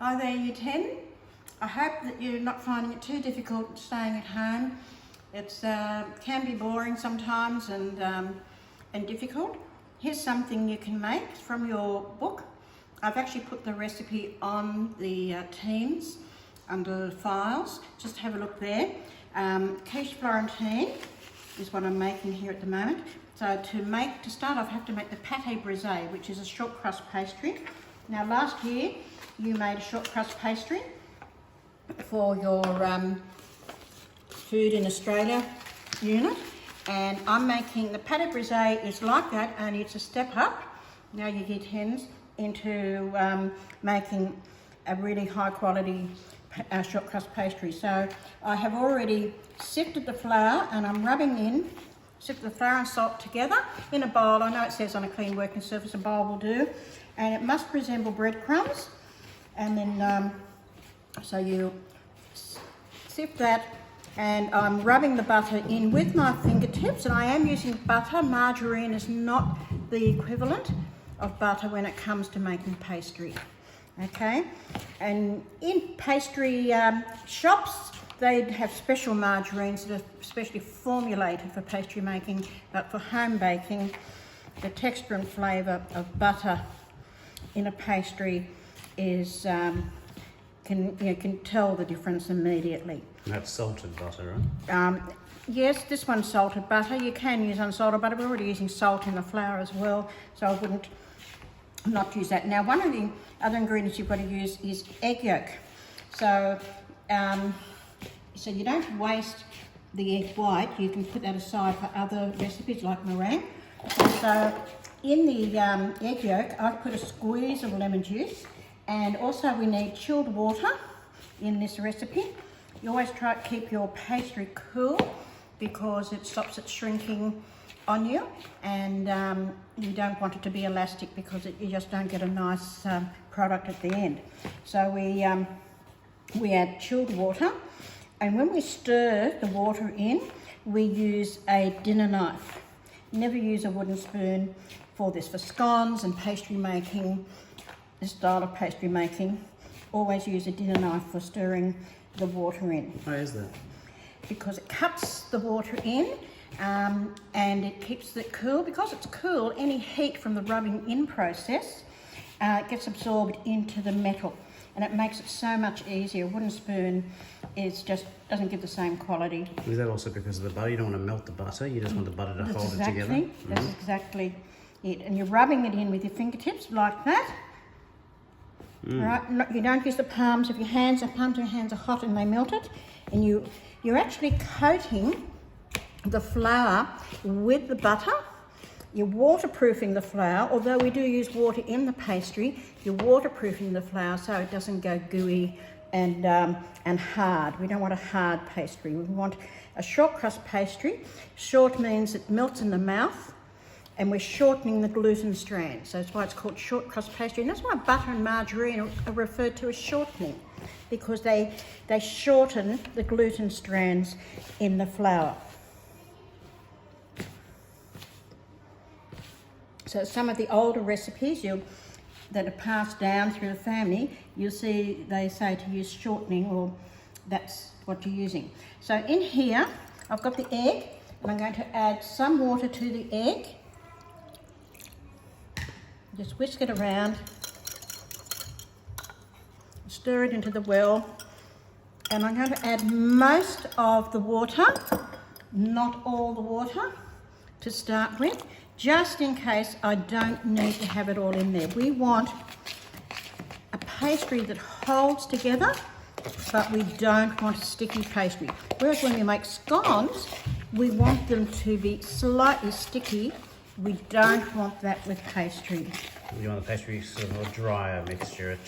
Hi there, Year 10. I hope that you're not finding it too difficult staying at home. It can be boring sometimes and difficult. Here's something you can make from your book. I've actually put the recipe on the Teams under files. Just have a look there. Quiche Florentine is what I'm making here at the moment. So to start off, I have to make the pâté brisé, which is a short crust pastry. Now last year you made a short crust pastry for your Food in Australia unit, and I'm making the pâté brisé is like that, only it's a step up. Now you get hens into making a really high quality short crust pastry. So I have already sifted the flour and I'm rubbing in, sifted the flour and salt together in a bowl. I know it says on a clean working surface a bowl will do, and it must resemble breadcrumbs. And then so you sift that, and I'm rubbing the butter in with my fingertips, and I am using butter. Margarine is not the equivalent of butter when it comes to making pastry. Okay, and in pastry shops they have special margarines that are specially formulated for pastry making, but for home baking the texture and flavour of butter in a pastry is you can tell the difference immediately. And that's salted butter, right? Yes, this one's salted butter. You can use unsalted butter. We're already using salt in the flour as well, so I wouldn't not use that. Now, one of the other ingredients you've got to use is egg yolk. So, so you don't waste the egg white. You can put that aside for other recipes like meringue. So, in the egg yolk, I've put a squeeze of lemon juice, and also we need chilled water in this recipe. You always try to keep your pastry cool because it stops it shrinking on you, and you don't want it to be elastic because you just don't get a nice product at the end. So we add chilled water, and when we stir the water in, we use a dinner knife. Never use a wooden spoon for this. For scones and pastry making, this style of pastry making, always use a dinner knife for stirring the water in. Why is that? Because it cuts the water in and it keeps it cool. Because it's cool, any heat from the rubbing in process gets absorbed into the metal, and it makes it so much easier. A wooden spoon doesn't give the same quality. Is that also because of the butter? You don't want to melt the butter, you just want the butter to hold it together? That's exactly it. And you're rubbing it in with your fingertips like that. Right? You don't use the palms of your hands. The palms of your hands are hot and they melt it. And you're actually coating the flour with the butter. You're waterproofing the flour, although we do use water in the pastry. You're waterproofing the flour so it doesn't go gooey and hard. We don't want a hard pastry. We want a short crust pastry. Short means it melts in the mouth, and we're shortening the gluten strands. So that's why it's called short crust pastry. And that's why butter and margarine are referred to as shortening, because they shorten the gluten strands in the flour. So some of the older recipes that are passed down through the family, you'll see they say to use shortening, or that's what you're using. So in here, I've got the egg, and I'm going to add some water to the egg. Just whisk it around, stir it into the well, and I'm going to add most of the water, not all the water, to start with, just in case I don't need to have it all in there. We want a pastry that holds together, but we don't want a sticky pastry. Whereas when we make scones, we want them to be slightly sticky. We don't want that with pastry. You want the pastry sort of a drier mixture.